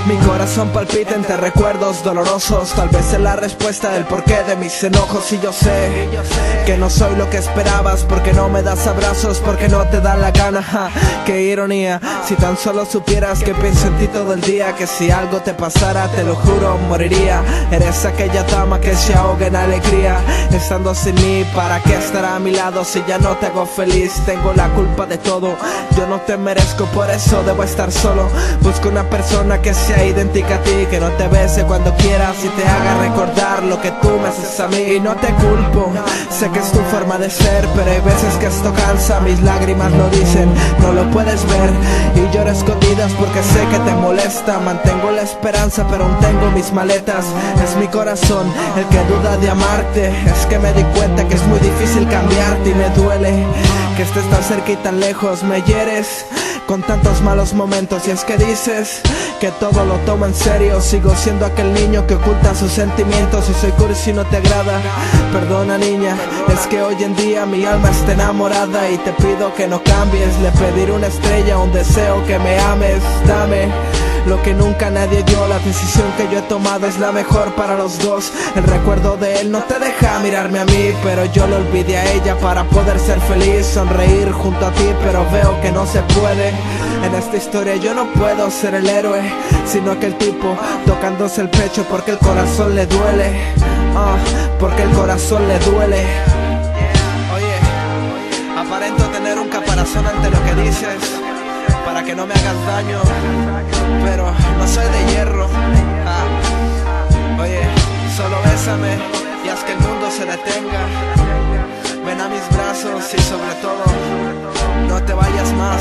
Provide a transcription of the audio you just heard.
Mi corazón palpita entre recuerdos dolorosos. Tal vez es la respuesta del porqué de mis enojos. Y yo sé que no soy lo que esperabas, porque no me das abrazos, porque no te da la gana. Qué ironía, si tan solo supieras que pienso en ti todo el día. Que si algo te pasara, te lo juro, moriría. Eres aquella dama que se ahoga en alegría. Estando sin mí, ¿para qué estar a mi lado si ya no te hago feliz? Tengo la culpa de todo, yo no te merezco, por eso debo estar solo. Busco una persona que sea idéntica a ti, que no te bese cuando quieras y te haga recordar lo que tú me haces a mí. Y no te culpo, sé que es tu forma de ser, pero hay veces que esto cansa, mis lágrimas lo dicen, no lo puedes ver. Y lloro a escondidas porque sé que te molesta. Mantengo la esperanza pero aún tengo mis maletas. Es mi corazón el que duda de amarte. Es que me di cuenta que es muy difícil cambiarte y me duele que estés tan cerca y tan lejos. Me hieres con tantos malos momentos. Y es que dices que todo lo tomo en serio. Sigo siendo aquel niño que oculta sus sentimientos. Y soy cursi y no te agrada. Perdona niña, es que hoy en día mi alma está enamorada. Y te pido que no cambies. Le pediré una estrella, un deseo, que me ames. Dame lo que nunca nadie dio. La decisión que yo he tomado es la mejor para los dos. El recuerdo de él no te deja mirarme a mí, pero yo lo olvidé a ella para poder ser feliz. Sonreír junto a ti, pero veo que no se puede. En esta historia yo no puedo ser el héroe, sino aquel tipo tocándose el pecho porque el corazón le duele. Porque el corazón le duele. Oye, aparento tener un caparazón ante lo que dices, para que no me hagas daño, pero no soy de hierro. Oye, solo bésame y haz que el mundo se detenga. Ven a mis brazos y sobre todo no te vayas más.